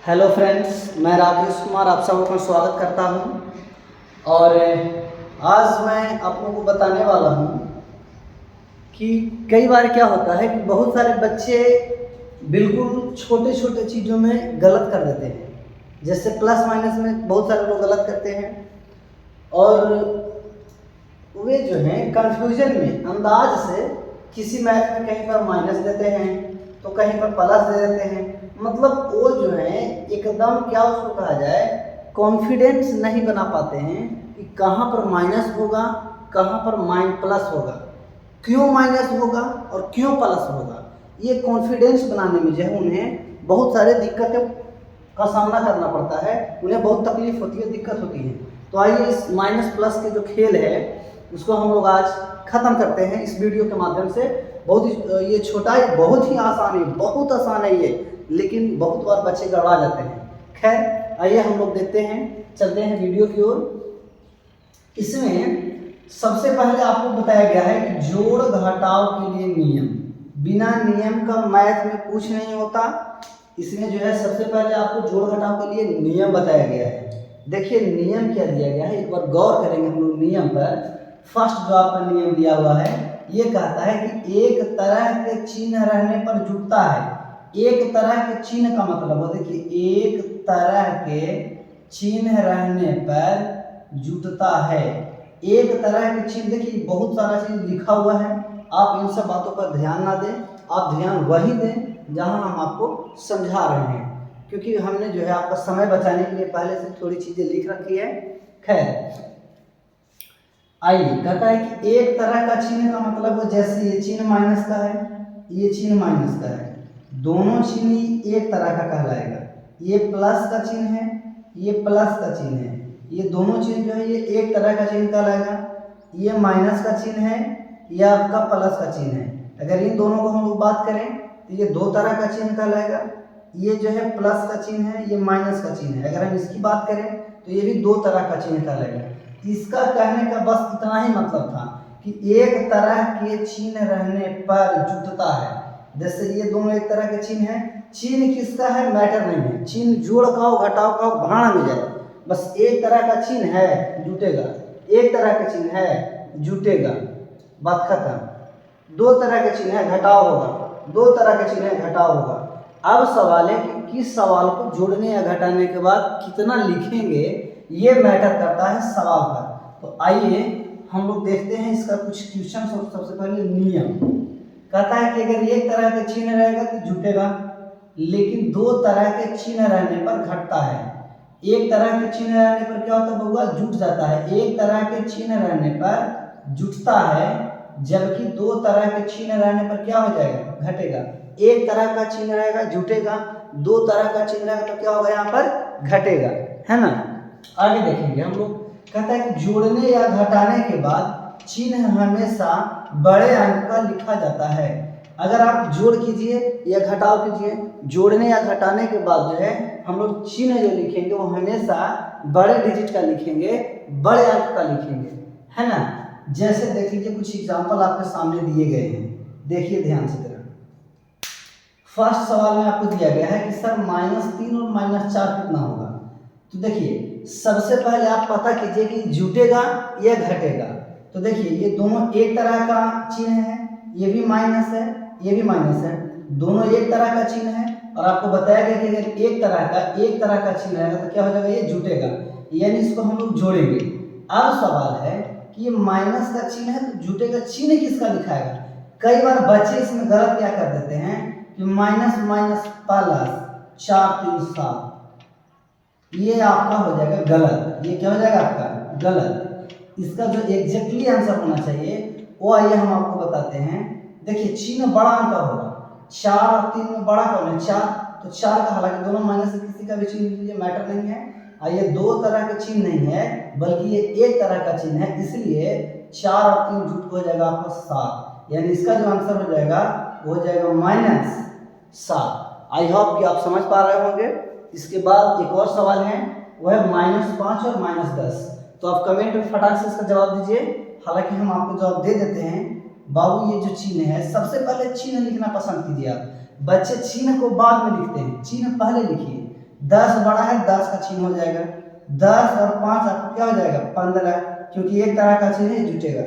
Hello friends, मैं राजेश कुमार आप सबों का स्वागत करता हूं। और आज मैं आप लोगों को बताने वाला हूं कि कई बार क्या होता है कि बहुत सारे बच्चे बिल्कुल छोटे छोटे चीज़ों में गलत कर देते हैं। जैसे प्लस माइनस में बहुत सारे लोग गलत करते हैं और वे जो हैं कंफ्यूजन में अंदाज से किसी मैथ में कहीं पर माइनस देते हैं तो कहीं पर प्लस दे देते हैं। मतलब वो जो है एकदम क्या उसको कहा जाए, कॉन्फिडेंस नहीं बना पाते हैं कि कहाँ पर माइनस होगा, कहाँ पर प्लस होगा, क्यों माइनस होगा और क्यों प्लस होगा। ये कॉन्फिडेंस बनाने में जो है उन्हें बहुत सारे दिक्कतें का सामना करना पड़ता है, उन्हें बहुत तकलीफ होती है, दिक्कत होती है। तो आइए इस माइनस प्लस के जो खेल है उसको हम लोग आज ख़त्म करते हैं इस वीडियो के माध्यम से। बहुत ही ये छोटा है, बहुत ही आसान है, बहुत आसान है ये, लेकिन बहुत बार बच्चे गड़बड़ा जाते हैं। खैर आइए हम लोग देखते हैं, चलते हैं वीडियो की ओर। इसमें सबसे पहले आपको बताया गया है कि जोड़ घटाव के लिए नियम। बिना नियम का मैथ में कुछ नहीं होता। इसमें जो है सबसे पहले आपको जोड़ घटाव के लिए नियम बताया गया है। देखिए नियम क्या दिया गया है, एक बार गौर करेंगे हम लोग नियम पर। फर्स्ट जो आपका नियम दिया हुआ है ये कहता है कि एक तरह के चिन्ह रहने पर जुटता है। एक तरह के चिन्ह का मतलब हो, देखिए एक तरह के चिन्ह रहने पर जुटता है। एक तरह के चिन्ह, देखिए बहुत सारा चीज लिखा हुआ है, आप इन सब बातों पर ध्यान ना दें, आप ध्यान वही दें जहां हम आपको समझा रहे हैं, क्योंकि हमने जो है आपका समय बचाने के लिए पहले से थोड़ी चीजें लिख रखी है। खैर आइए, कहता है कि एक तरह का चिन्ह का मतलब हो, जैसे ये चिन्ह माइनस का है, ये चिन्ह माइनस का है, दोनों चिन्ह एक तरह का कहलाएगा। ये प्लस का चिन्ह है, ये प्लस का चिन्ह है, ये दोनों चिन्ह जो है ये एक तरह का चिन्ह कहलाएगा। ये माइनस का चिन्ह है, ये आपका प्लस का चिन्ह है। अगर इन दोनों को हम लोग बात करें तो ये दो तरह का चिन्ह कहलाएगा। ये जो है प्लस का चिन्ह है, ये माइनस का चिन्ह है। अगर हम इसकी बात करें तो ये भी दो तरह का चिन्ह कहलाएगा। इसका कहने का बस इतना ही मतलब था कि एक तरह के चिन्ह रहने पर जुटता है। जैसे ये दोनों एक तरह के चिन्ह हैं, चिन्ह किसका है मैटर नहीं है, चिन्ह जोड़ का हो घटाव का हो भाड़ में जाए, बस एक तरह का चिन्ह है जुटेगा, एक तरह का चिन्ह है जुटेगा, बात खत्म। दो तरह के चिन्ह है घटाव होगा, दो तरह के चिन्ह है घटाव होगा। अब सवाल है कि किस सवाल को जोड़ने या घटाने के बाद कितना लिखेंगे, ये मैटर करता है सवाल पर। तो आइए हम लोग देखते हैं इसका कुछ क्वेश्चन। सबसे पहले नियम कहता है कि अगर एक तरह के चिन्ह रहेगा तो जुटेगा, लेकिन दो तरह के चिन्ह रहने पर घटता है। एक तरह के चिन्ह रहने पर क्या होता होगा, जुट जाता है। एक तरह के चिन्ह रहने पर जुटता है, जबकि दो तरह के चिन्ह रहने पर क्या हो जाएगा, घटेगा। एक तरह का चिन्ह रहेगा जुटेगा, दो तरह का चिन्ह रहेगा तो क्या होगा, यहाँ पर घटेगा, है ना। आगे देखेंगे हम लोग। कहता है कि जोड़ने या घटाने के बाद चिन्ह हमेशा बड़े अंक का लिखा जाता है। अगर आप जोड़ कीजिए या घटाव कीजिए, जोड़ने या घटाने के बाद जो है हम लोग चिन्ह जो लिखेंगे वो हमेशा बड़े डिजिट का लिखेंगे, बड़े अंक का लिखेंगे, है ना। जैसे देख लीजिए कुछ एग्जाम्पल आपके सामने दिए गए हैं, देखिए ध्यान से जरा। फर्स्ट सवाल में आपको दिया गया है कि सर -3 और -4 कितना होगा। तो देखिए सबसे पहले आप पता कीजिए कि जुटेगा या घटेगा। तो देखिए ये दोनों एक तरह का चिन्ह है, ये भी माइनस है, ये भी माइनस है, दोनों एक तरह का चिन्ह है। और आपको बताया गया कि अगर एक तरह का चिन्ह रहेगा तो क्या हो जाएगा, ये जुटेगा, यानी इसको हम लोग जोड़ेंगे। अब सवाल है कि ये माइनस का चिन्ह है तो जुटेगा, चिन्ह किसका लिखाएगा। कई बार बच्चे इसमें गलत क्या कर देते हैं कि माइनस माइनस प्लस 4 3 7, ये आपका हो जाएगा गलत। ये क्या हो जाएगा आपका गलत। इसका जो एग्जैक्टली आंसर होना चाहिए वो आइए हम आपको बताते हैं। देखिए चिन्ह बड़ा अंक होगा, 4 और 3 में बड़ा कौन है, 4, तो 4 का, हालांकि दोनों माइनस से किसी का भी चिन्ह ये मैटर नहीं है। ये दो तरह के चिन्ह नहीं है बल्कि ये एक तरह का चिन्ह है, इसलिए 4 और 3 जुट हो जाएगा आपको 7, यानी इसका जो आंसर हो जाएगा वो हो जाएगा -7। आई होप कि आप समझ पा रहे होंगे। इसके बाद एक और सवाल है, वो है -5 और -10। तो आप कमेंट में फटाक से इसका जवाब दीजिए, हालांकि हम आपको जवाब दे देते हैं। बाबू ये जो चिन्ह है, सबसे पहले चिन्ह लिखना पसंद कीजिए आप। बच्चे चिन्ह को बाद में लिखते हैं, चिन्ह पहले लिखिए। 10 बड़ा है, 10 का चिन्ह हो जाएगा। 10 और 5 आपको क्या हो जाएगा 15, क्योंकि एक तरह का चिन्ह है जुटेगा।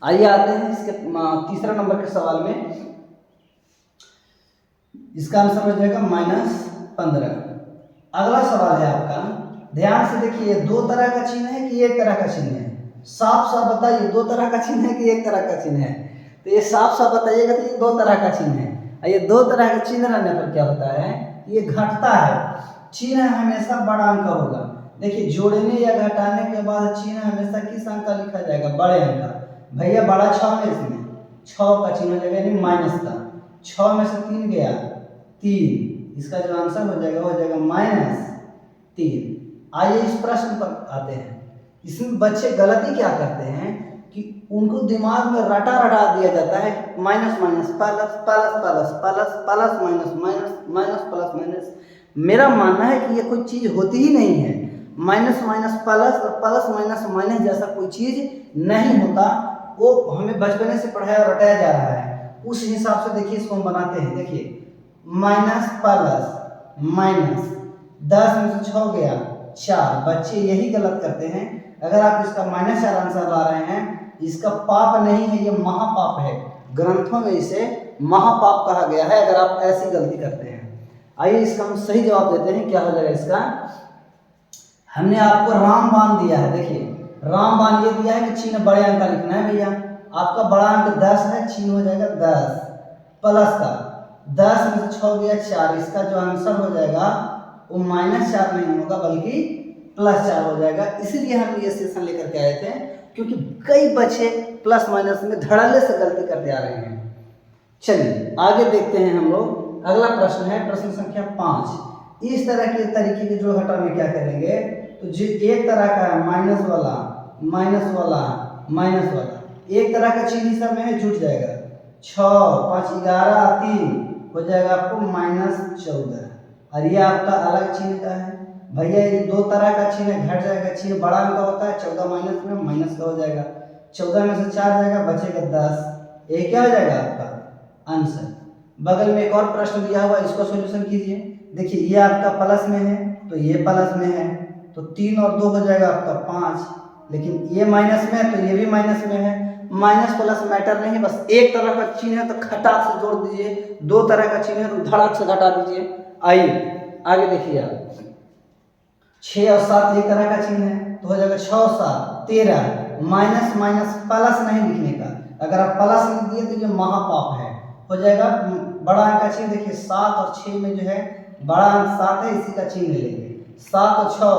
आइए आते हैं इसके तीसरा नंबर के सवाल में। इसका आंसर हो जाएगा -15। अगला सवाल है आपका, ध्यान से देखिए, दो तरह का चिन्ह है कि एक तरह का चिन्ह है? साफ साफ बताइए, दो तरह का चिन्ह है कि एक तरह का चिन्ह है? तो ये साफ साफ बताइएगा तो ये दो तरह का चिन्ह है। और ये दो तरह का चिन्ह रहने पर क्या होता है, ये घटता है। चिन्ह हमेशा बड़ा अंक होगा। देखिए, जोड़ने या घटाने के बाद चिन्ह हमेशा किस अंक का लिखा जाएगा? बड़े अंक का। भैया बड़ा 6 में, इसमें 6 का चिन्ह हो जाएगा, यानी माइनस का। 6 में से 3 गया 3, इसका जो आंसर हो जाएगा वो हो जाएगा -3। आइए इस प्रश्न पर आते हैं। इसमें बच्चे गलती क्या करते हैं कि उनको दिमाग में रटा रटा दिया जाता है, minus minus plus plus plus plus plus minus minus minus plus minus. मेरा मानना है कि ये कोई चीज़ होती ही नहीं है। माइनस माइनस प्लस और प्लस माइनस माइनस जैसा कोई चीज़ नहीं होता। वो हमें बचपने से पढ़ाया और रटाया जा रहा है, उस हिसाब से देखिए इसको हम बनाते हैं। देखिए, माइनस प्लस माइनस, 10 में से 6 गया 4। बच्चे यही गलत करते हैं। अगर आप इसका -4 आंसर ला रहे हैं, इसका पाप नहीं है, ये महापाप है। ग्रंथों में इसे महापाप कहा गया है अगर आप ऐसी गलती करते हैं। आइए इसका हम सही जवाब देते हैं। क्या हो जाएगा इसका? हमने आपको रामबाण दिया है। देखिए, रामबाण ये दिया है कि चिन्ह बड़े अंक का लिखना है। भैया आपका बड़ा अंक 10 है, चिन्ह हो जाएगा 10 प्लस का। 10 में से 6 गया 4, इसका जो आंसर हो जाएगा वो -4 नहीं होगा बल्कि +4 हो जाएगा। इसीलिए हम ये सेशन लेकर के आए थे, क्योंकि कई बच्चे प्लस माइनस में धड़ल्ले से गलती करते आ रहे हैं। चलिए आगे देखते हैं हम लोग। अगला प्रश्न है प्रश्न संख्या 5। इस तरह के तरीके के जो घटा में क्या करेंगे, तो जो एक तरह का है माइनस वाला माइनस वाला माइनस वाला, एक तरह का चिन्ह सब में जुट जाएगा। 6 5 11 3 हो जाएगा आपको -14। और ये आपका अलग चिन्ह का है। भैया ये दो तरह का चिन्ह घट जाएगा। चिन्ह बड़ा अंक होता है, 14 माइनस में माइनस का हो जाएगा। 14 में से 4 जाएगा, बचेगा 10। ये क्या हो जाएगा आपका आंसर। बगल में एक और प्रश्न दिया हुआ, इसको सॉल्यूशन कीजिए। देखिए, ये आपका प्लस में है तो ये प्लस में है, तो 3 और 2 हो जाएगा आपका 5। लेकिन ये माइनस में है तो ये भी माइनस में है। माइनस प्लस मैटर नहीं, बस एक तरह का चिन्ह है तो खटाक से जोड़ दीजिए, दो तरह का चिन्ह है तो धड़ाक से घटा दीजिए। आइए आगे देखिए आप, 6 और 7 एक तरह का चिन्ह है तो हो जाएगा 6 और 7 13। माइनस माइनस प्लस नहीं लिखने का, अगर आप प्लस लिख दिए तो ये महापाप है। हो जाएगा बड़ा अंक का चिन्ह। देखिए 7 और 6 में जो है बड़ा अंक 7 है, इसी का चिन्ह लेंगे। 7 और 6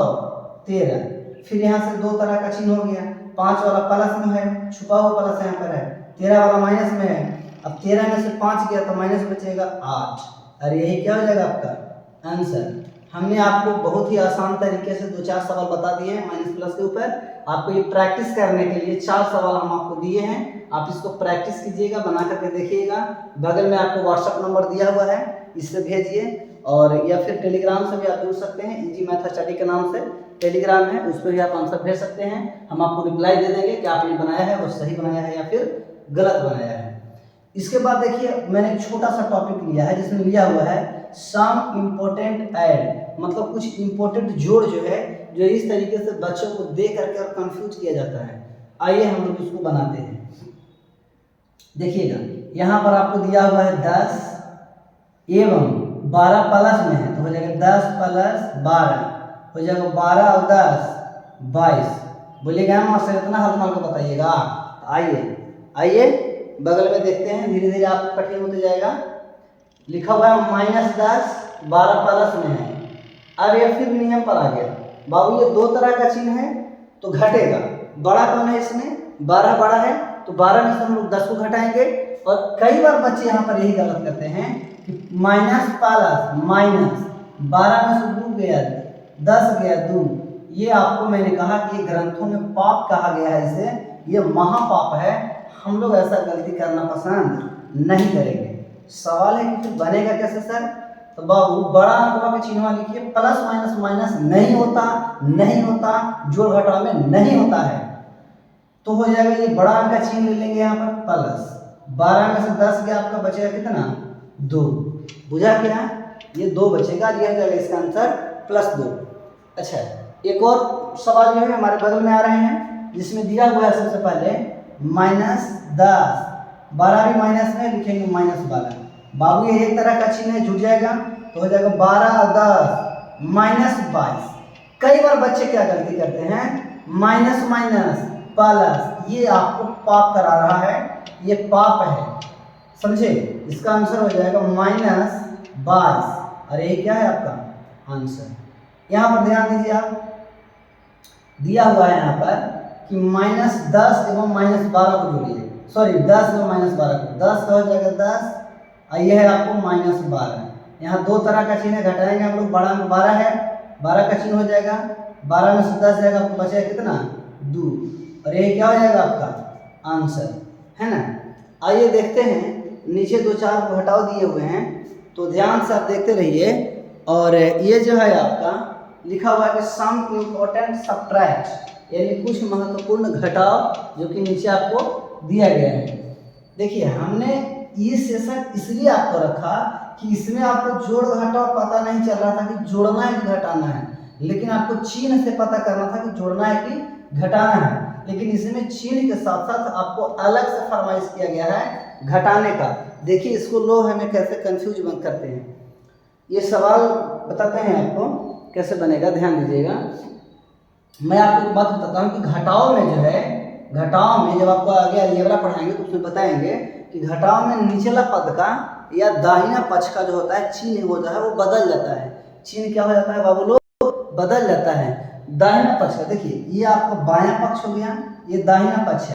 13। फिर यहाँ से दो तरह का चिन्ह हो गया। 5 वाला प्लस में है, छुपा हुआ प्लस यहाँ पर है। 13 वाला माइनस में है। अब 13 में से 5 गया तो माइनस बचेगा 8। और यही क्या हो जाएगा आपका आंसर। हमने आपको बहुत ही आसान तरीके से 2-4 सवाल बता दिए हैं माइनस प्लस के ऊपर। आपको ये प्रैक्टिस करने के लिए 4 सवाल हम आपको दिए हैं। आप इसको प्रैक्टिस कीजिएगा, बना करके देखिएगा। बगल में आपको व्हाट्सएप नंबर दिया हुआ है, इससे भेजिए। और या फिर टेलीग्राम से भी आप जुड़ सकते हैं, इजी मैथ स्टडी के नाम से टेलीग्राम है, उस पर भी आप आंसर भेज सकते हैं। हम आपको रिप्लाई दे देंगे कि आपने बनाया है वो सही बनाया है या फिर गलत बनाया है। इसके बाद देखिए, मैंने एक छोटा सा टॉपिक लिया है जिसमें लिया हुआ है सम इम्पोर्टेंट ऐड, मतलब कुछ इम्पोर्टेंट जोड़ जो है, जो इस तरीके से बच्चों को दे करके और कंफ्यूज किया जाता है। आइए हम लोग इसको बनाते हैं। देखिएगा, यहाँ पर आपको दिया हुआ है 10 एवं 12 प्लस में है तो हो जाएगा 10 प्लस 12 हो जाएगा 12 और 10 22। बोलिएगा मास्टर इतना हल्का हल्का बताइएगा। आइए आइए बगल में देखते हैं, धीरे धीरे आपको कठिन होते जाएगा। लिखा हुआ है -10 12 प्लस में है। अब ये फिर नियम पर आ गया। बाबू ये दो तरह का चिन्ह है तो घटेगा। बड़ा कौन है इसमें? 12 बड़ा है तो 12 में से हम लोग 10 को घटाएंगे। और कई बार बच्चे यहाँ पर यही गलत करते हैं कि माइनस प्लस माइनस, 12 में से 2 गया 10 गया 2। ये आपको मैंने कहा कि ये ग्रंथों में पाप कहा गया है, इसे ये महापाप है। हम लोग ऐसा गलती करना पसंद नहीं करेंगे। सवाल है कि फिर बनेगा कैसे सर? तो बाबू बड़ा अंक पे चिन्ह लिखिए। प्लस माइनस माइनस नहीं होता, नहीं होता, जोड़ घटाव में नहीं होता है। तो हो जाएगा ये बड़ा अंक का चिन्ह ले लेंगे यहाँ पर प्लस। 12 में से 10 गया, आपका बचेगा कितना? 2। बुझा क्या? ये 2 बचेगा, ये हो जाएगा इसका आंसर +2। अच्छा, एक और सवाल जो है हमारे बगल में आ रहे हैं, जिसमें दिया हुआ है सबसे पहले -10, 12 भी माइनस में लिखेंगे -12। बाबू ये एक तरह का चिन्ह है, जुड़ जाएगा तो हो जाएगा 12 और 10 -22। कई बार बच्चे क्या गलती करते हैं, माइनस माइनस प्लस, ये आपको पाप करा रहा है, ये पाप है, समझे? इसका आंसर हो जाएगा -22 और ये क्या है आपका आंसर। यहाँ पर ध्यान दीजिए, आप दिया हुआ है यहाँ पर कि -10 एवं -12 को जोड़िए, सॉरी 10 एवं -12 को, 10 का हो जाएगा 10 और यह है आपको -12। यहाँ 2 तरह का चिन्ह घटाएंगे हम लोग, बड़ा में 12 है, 12 का चिन्ह हो जाएगा, 12 में से 10 जाएगा, आपको बचेगा कितना 2 और ये क्या हो जाएगा आपका आंसर, है ना। आइए देखते हैं, नीचे 2-4 घटाव दिए हुए हैं तो ध्यान से आप देखते रहिए। और ये जो है आपका लिखा हुआ है कि सम इम्पोर्टेंट सब्ट्रैक्ट, यानी कुछ महत्वपूर्ण घटाव जो कि नीचे आपको दिया गया है। देखिए, हमने ये सेशन इसलिए आपको रखा कि इसमें आपको जोड़ घटाव पता नहीं चल रहा था कि जोड़ना है कि घटाना है, लेकिन आपको चिन्ह से पता करना था कि जोड़ना है कि घटाना है। लेकिन इसमें चिन्ह के साथ साथ आपको अलग से फरमाइश किया गया है घटाने का। देखिए, इसको लोग हमें कैसे कंफ्यूज बन करते हैं। ये सवाल बताते हैं आपको कैसे बनेगा, ध्यान दीजिएगा। मैं आपको एक बात बताता हूँ कि घटाव में जो है, घटाव में जब आपको आगे अलजेब्रा पढ़ाएंगे तो उसमें बताएंगे कि घटाव में निचला पद का या दाहिना पक्ष का जो होता है चिन्ह वो जो है वो बदल जाता है। चिन्ह क्या हो जाता है बाबू लोग, बदल जाता है। दाहिना पक्ष का देखिए, ये आपका बायां पक्ष हो गया, ये दाहिना पक्ष है।